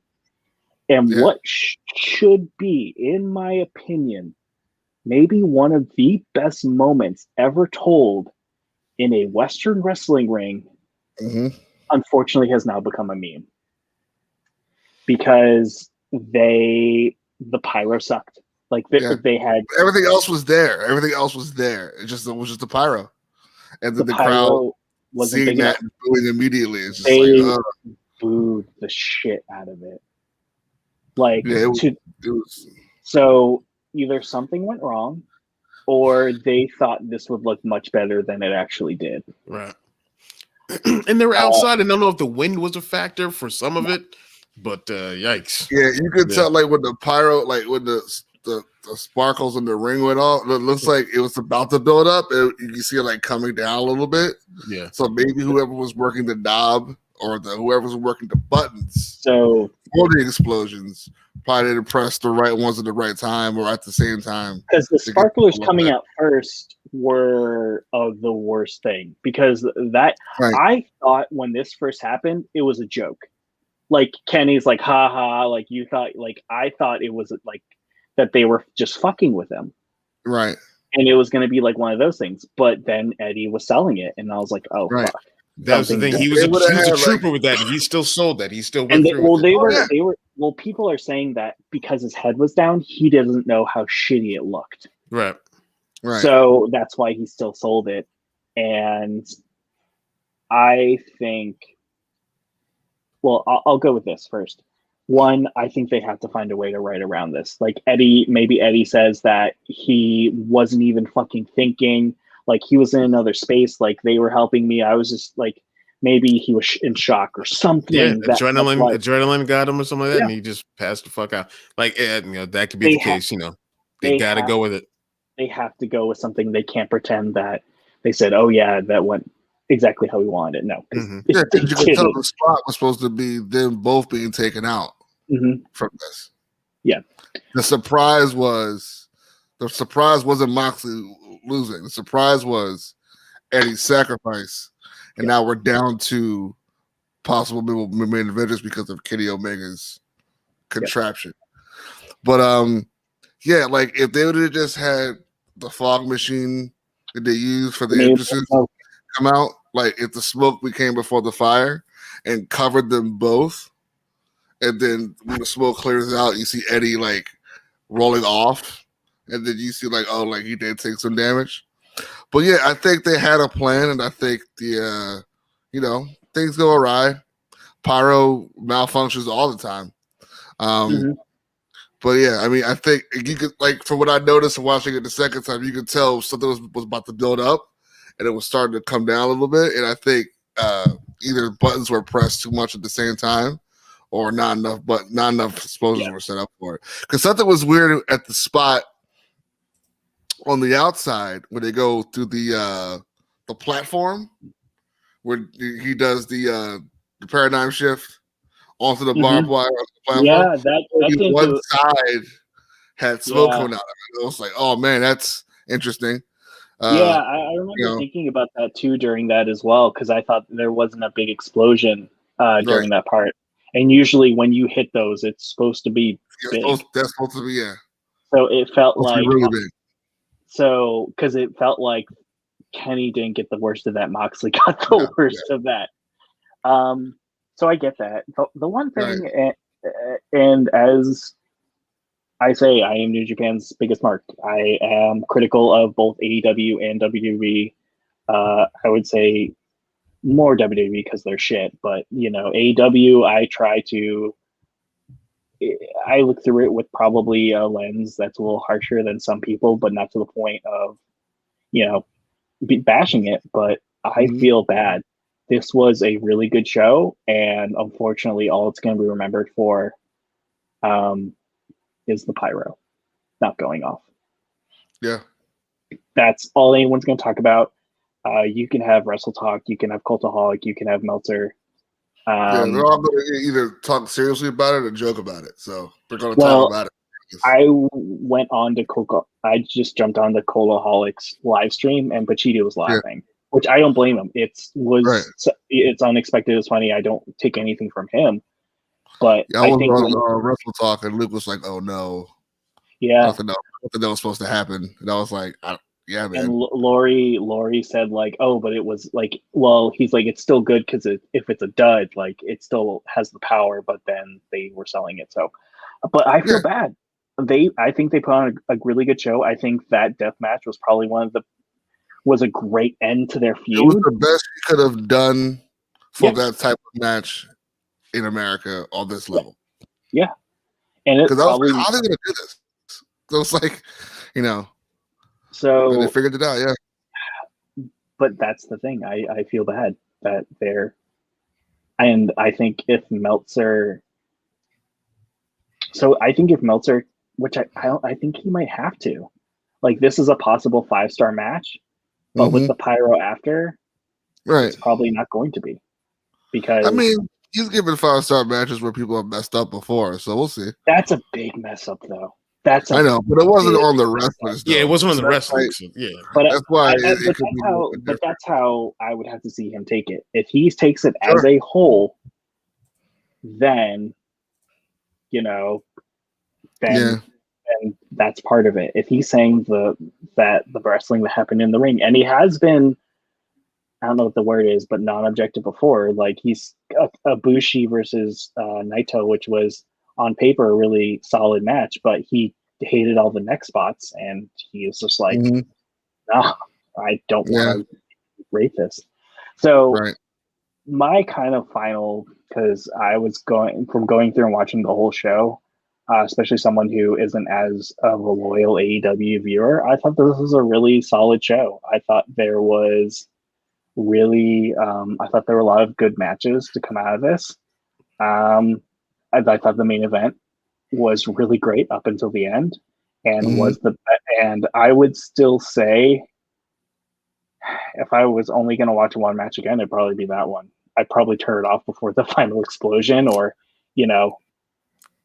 And what should be, in my opinion, maybe one of the best moments ever told in a Western wrestling ring, unfortunately has now become a meme. Because the pyro sucked. Like they had everything else was there. Everything else was there. It was just the pyro, and then the crowd seeing that and booing immediately. It's just they booed the shit out of it. Like it was. So either something went wrong, or they thought this would look much better than it actually did. Right. And they were outside, and I don't know if the wind was a factor for some of it, but yikes. Yeah, you could tell like when the pyro, like when the sparkles in the ring went off, it looks like it was about to build up. You can see it like coming down a little bit. Yeah. So maybe whoever was working the knob or whoever was working the buttons for the explosions probably didn't press the right ones at the right time or at the same time. Because the sparklers coming out first were the worst thing. Because I thought when this first happened, it was a joke. Like Kenny's like, ha ha, like you thought, like I thought it was like that they were just fucking with him. Right. And it was going to be like one of those things. But then Eddie was selling it. And I was like, oh, fuck. That was the thing. He was a trooper with that. And he still sold that. He still went through it. People are saying that because his head was down, he doesn't know how shitty it looked. Right. Right. So that's why he still sold it. And I think, well, I'll go with this first. One, I think they have to find a way to write around this. Like maybe Eddie says that he wasn't even fucking thinking, like he was in another space, like they were helping me. I was just like, maybe he was in shock or something. Yeah, adrenaline got him or something like that, and he just passed the fuck out. Like, that could be the case. They got to go with it. They have to go with something. They can't pretend that they said, "Oh yeah, that went exactly how we wanted it." No, you can tell the spot was supposed to be them both being taken out from this. Yeah, the surprise wasn't Moxley losing. The surprise was Eddie's sacrifice, and now we're down to possible main eventers because of Kenny Omega's contraption. But like if they would have just had the fog machine that they use for the entrances come out, like if the smoke became before the fire and covered them both, and then when the smoke clears out, you see Eddie like rolling off, and then you see like, oh, like he did take some damage. But yeah, I think they had a plan, and I think the things go awry. Pyro malfunctions all the time. But yeah, I mean, I think you could, like, from what I noticed watching it the second time, you could tell something was about to build up, and it was starting to come down a little bit. And I think either buttons were pressed too much at the same time, or not enough explosions were set up for it. Because something was weird at the spot on the outside when they go through the platform, where he does the paradigm shift onto the barbed wire on the platform. Yeah, that one side had smoke coming out of it. It was like, oh man, that's interesting. I remember thinking about that too during that as well, because I thought there wasn't a big explosion during that part. And usually when you hit those, it's supposed to be big. That's supposed to be, So it felt like really big. So because it felt like Kenny didn't get the worst of that. Moxley got the worst of that. So I get that. The one thing, and as I say, I am New Japan's biggest mark. I am critical of both AEW and WWE. I would say more WWE because they're shit, but AEW, I look through it with probably a lens that's a little harsher than some people, but not to the point of, bashing it. But I feel bad. This was a really good show, and unfortunately, all it's going to be remembered for is the pyro not going off. Yeah. That's all anyone's going to talk about. You can have Wrestle Talk, you can have Cultaholic, you can have Meltzer. They're all going to either talk seriously about it or joke about it. So they're going to talk about it. I went on to I just jumped on the Colaholic's live stream, and Pachita was laughing, which I don't blame him. It's unexpected. It's funny. I don't take anything from him, but I was on Wrestle Talk, and Luke was like, "Oh no, nothing that was supposed to happen," and I was like, "Yeah, man." And Lori said like, "Oh, but it was like, well, he's like, it's still good because if it's a dud, like it still has the power, but then they were selling it, so." But I feel bad. I think they put on a really good show. I think that death match was probably was a great end to their feud. It was the best you could have done for that type of match in America on this level. Yeah, and it's probably how are they going to do this? So it's like, so they figured it out. Yeah, but that's the thing. I feel bad that and I think if Meltzer. So I think if Meltzer, which I think he might have to, like this is a possible 5-star match, but with the pyro after, it's probably not going to be, because he's given 5-star matches where people have messed up before, so we'll see. That's a big mess up, though. I know, but it wasn't on the wrestlers. Yeah, it wasn't on the wrestlers. But that's why. But that's how I would have to see him take it. If he takes it as a whole, then then that's part of it. If he's saying that the wrestling that happened in the ring, and he has been, I don't know what the word is, but non-objective before, like he's a Bushi versus Naito, which was on paper a really solid match, but he hated all the neck spots, and he was just like, no, I don't want to rate this. So my kind of final, because I was going through and watching the whole show, especially someone who isn't as of a loyal AEW viewer, I thought this was a really solid show. I thought there was really, I thought there were a lot of good matches to come out of this. I thought the main event was really great up until the end, and and I would still say, if I was only going to watch one match again, it'd probably be that one. I'd probably turn it off before the final explosion, or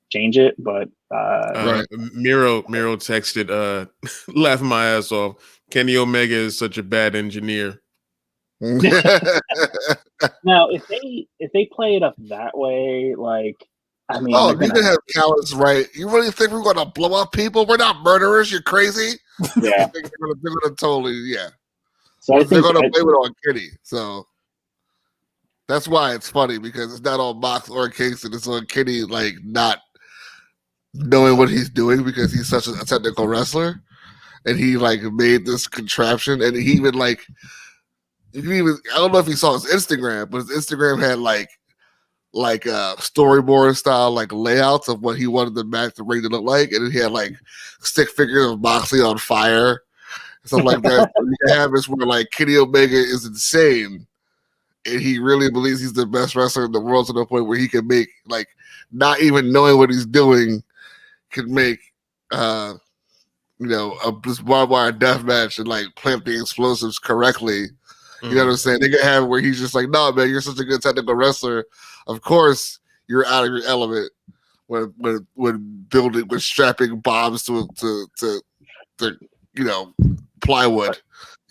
change it. But Miro texted, laughing my ass off, Kenny Omega is such a bad engineer. Now, if they play it up that way, like, I mean, you can have Callis right. You really think we're going to blow up people? We're not murderers. You're crazy. Yeah, they're going to totally So I think they're going to blame it on Kenny. So that's why it's funny, because it's not on Mox or Kingston. It's on Kenny, like, not knowing what he's doing because he's such a technical wrestler, and he like made this contraption, and he even like. I don't know if you saw his Instagram, but his Instagram had like storyboard style like layouts of what he wanted the match to ring to look like, and then he had like stick figures of Moxley on fire, stuff like that. What you have is where like Kenny Omega is insane, and he really believes he's the best wrestler in the world, to the point where he can make, like, not even knowing what he's doing, can make this barbed wire death match and like plant the explosives correctly. You know what I'm saying? They can have it where he's just like, "No, man, you're such a good technical wrestler. Of course, you're out of your element when building, when strapping bombs to plywood."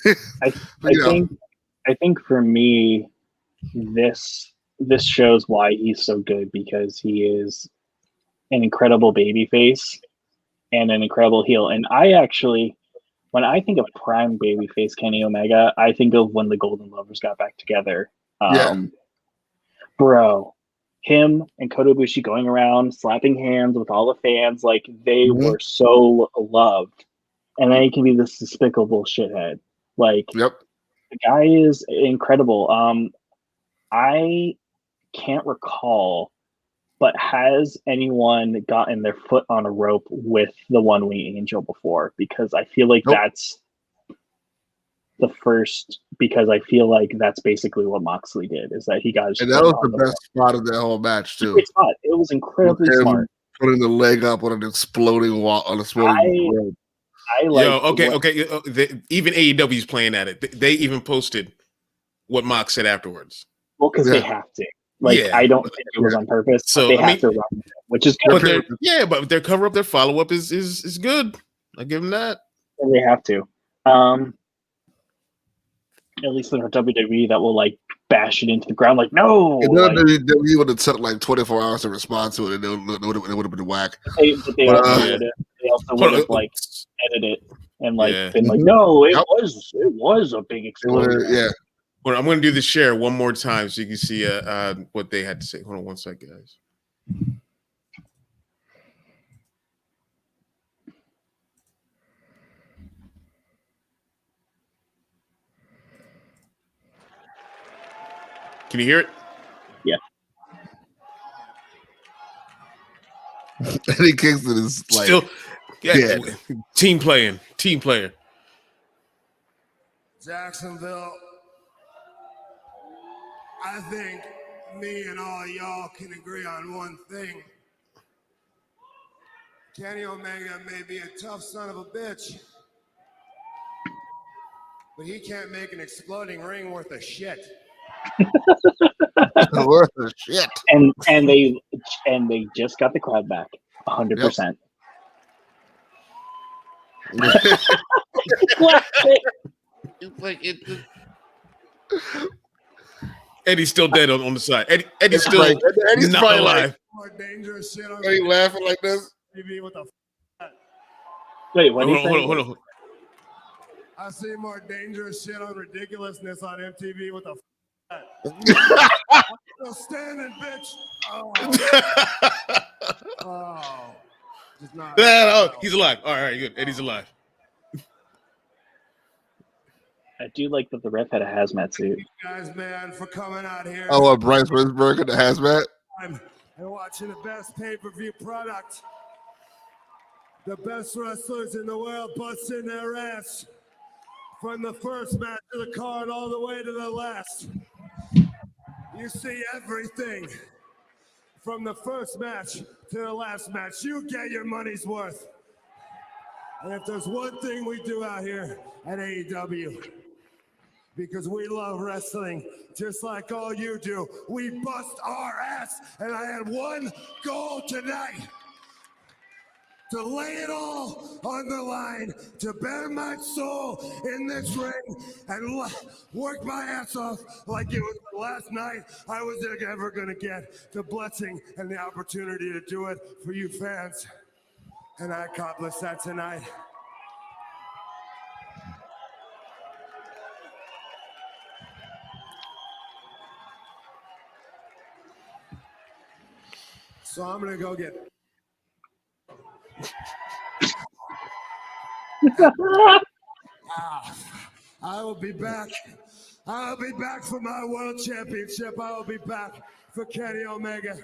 I think for me, this shows why he's so good, because he is an incredible babyface and an incredible heel. And I actually, when I think of prime babyface Kenny Omega, I think of when the Golden Lovers got back together. Bro, him and Kota Ibushi going around slapping hands with all the fans, like they were so loved. And then he can be this despicable shithead. Like, the guy is incredible. I can't recall, but has anyone gotten their foot on a rope with the One Wing Angel before? Because I feel like that's the first. Because I feel like that's basically what Moxley did. Is that he got his and that was the best spot of that whole match too. Great spot. It was incredibly smart. Putting the leg up on an exploding wall on a exploding rope. Even AEW's playing at it. They even posted what Mox said afterwards. Well, because they have to. I don't think it was on purpose. So they have to run it, which is good. But their cover up, their follow up is good. I give them that. And they have to. At least in our WWE, that will bash it into the ground. No. WWE would have took 24 hours to respond to it, and it would have been whack. They also would have edited it and been no, it was a big explosion. Well, I'm going to do the share one more time so you can see what they had to say. Hold on one sec, guys. Can you hear it? Yeah. Eddie Kingston is still team player. Jacksonville, I think me and all y'all can agree on one thing. Kenny Omega may be a tough son of a bitch, but he can't make an exploding ring worth of shit. Worth of shit. And they just got the crowd back 100%. Eddie's still dead on the side. Eddie's still Eddie's not probably alive. More dangerous shit on Eddie laughing like this. TV with Wait, what? Hold on. I see more dangerous shit on ridiculousness on MTV with a still standing, bitch. Just not. He's alive. All right, good. Eddie's alive. I do like that the ref had a hazmat suit. Thank you guys, man, for coming out here. Bryce Winsberg in the hazmat. And watching the best pay-per-view product. The best wrestlers in the world busting their ass. From the first match of the card all the way to the last. You see everything. From the first match to the last match. You get your money's worth. And if there's one thing we do out here at AEW, because we love wrestling just like all you do, we bust our ass. And I had one goal tonight. To lay it all on the line, to bare my soul in this ring and work my ass off like it was the last night I was ever going to get the blessing and the opportunity to do it for you fans. And I accomplished that tonight. So I'm going to go get... I will be back. I'll be back for my world championship. I will be back for Kenny Omega.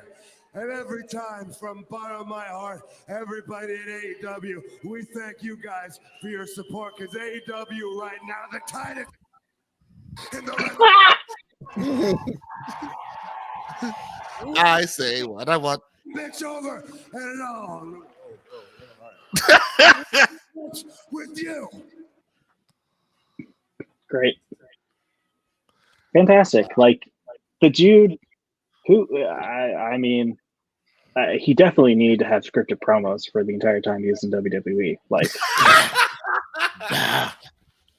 And every time, from bottom of my heart, everybody at AEW, we thank you guys for your support, because AEW right now, the tightest in the I say what I want. bitch over and all. With you. Great. Fantastic. The dude who, I mean, he definitely needed to have scripted promos for the entire time he was in WWE.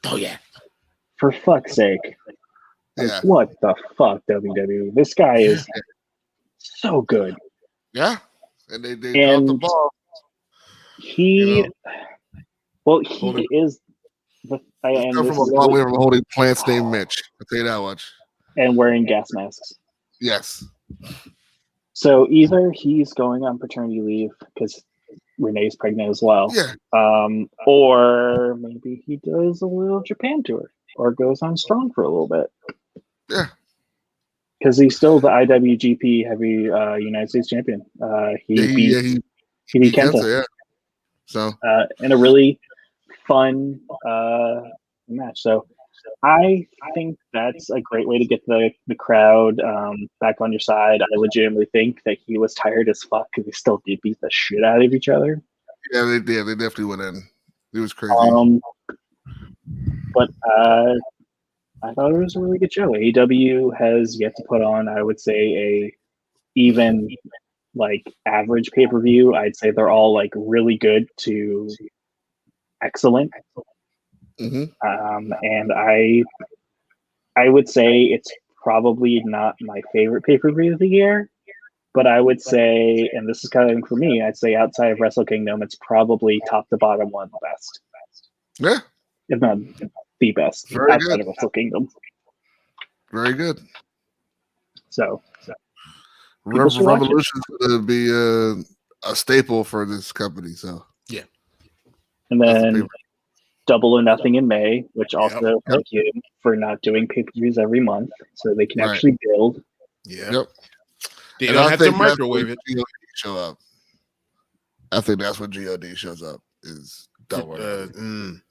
Oh, yeah. For fuck's sake. What the fuck, WWE? This guy is so good. Yeah. And they dropped the ball. He is Come from a long way from holding plants named Mitch. I'll tell you that much. And wearing gas masks. Yes. So either he's going on paternity leave because Renee's pregnant as well. Yeah. Or maybe he does a little Japan tour or goes on strong for a little bit. Yeah. Because he's still the IWGP Heavy United States Champion. He beat Kenta. Yeah. So in a really fun match. So I think that's a great way to get the crowd back on your side. I legitimately think that he was tired as fuck because they still did beat the shit out of each other. Yeah, they did. They definitely went in. It was crazy. But I thought it was a really good show. AEW has yet to put on, I would say, a even like average pay-per-view. I'd say they're all like really good to excellent. Mm-hmm. And I would say it's probably not my favorite pay-per-view of the year, but I would say, and this is kind of for me, I'd say outside of Wrestle Kingdom, it's probably top to bottom one of the best. Yeah. If not the best outside of Wrestle Kingdom. Very good. So Revolution's going to be a staple for this company. So yeah. And then Double or Nothing in May, which also thank you for not doing pay-per-views every month, so they can actually build. Yeah. Yep. They don't have to microwave it. God show up. I think that's when God shows up. Is Double or Nothing.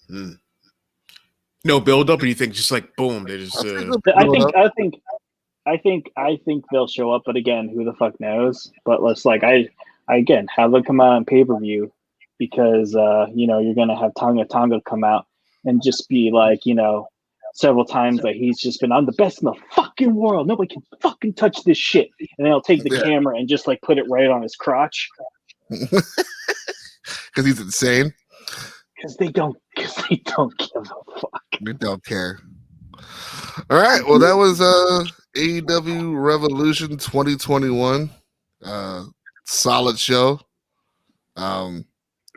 No build up, or you think just like boom? They just. I think they'll show up, but again, who the fuck knows? But let's I again have them come out on pay-per-view because you're gonna have Tonga come out and just be several times that he's just been, I'm the best in the fucking world. Nobody can fucking touch this shit. And then he'll take the camera and just put it right on his crotch. Because he's insane. Because they don't give a fuck. They don't care. All right. Well, that was AEW Revolution 2021. Solid show.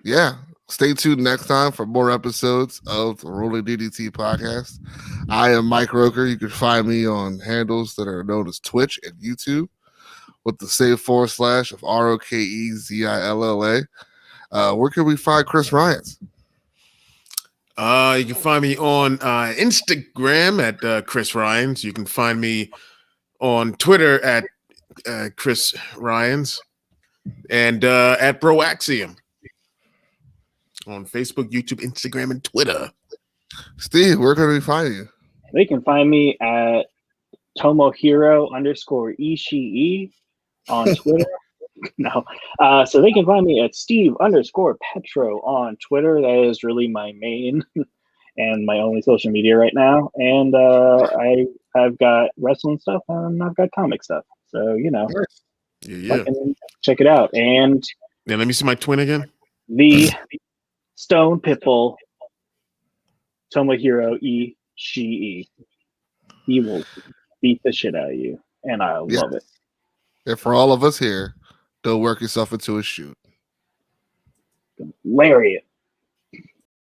Yeah. Stay tuned next time for more episodes of the Rolling DDT podcast. I am Mike Roker. You can find me on handles that are known as Twitch and YouTube with the same / of ROKEZILLA. Where can we find Chris Ryons? You can find me on Instagram at Chris Ryons. You can find me on Twitter at Chris Ryons and at Broaxium on Facebook, YouTube, Instagram, and Twitter. Steve, where can we find you? They can find me at Tomohiro_Ishii on Twitter. No. So they can find me at Steve_Petro on Twitter. That is really my main and my only social media right now. And I've got wrestling stuff and I've got comic stuff. So, check it out. And let me see my twin again. The Stone Pitbull, Tomohiro Ishii. He will beat the shit out of you. And I love it. And for all of us here, don't work yourself into a shoot. Lariat.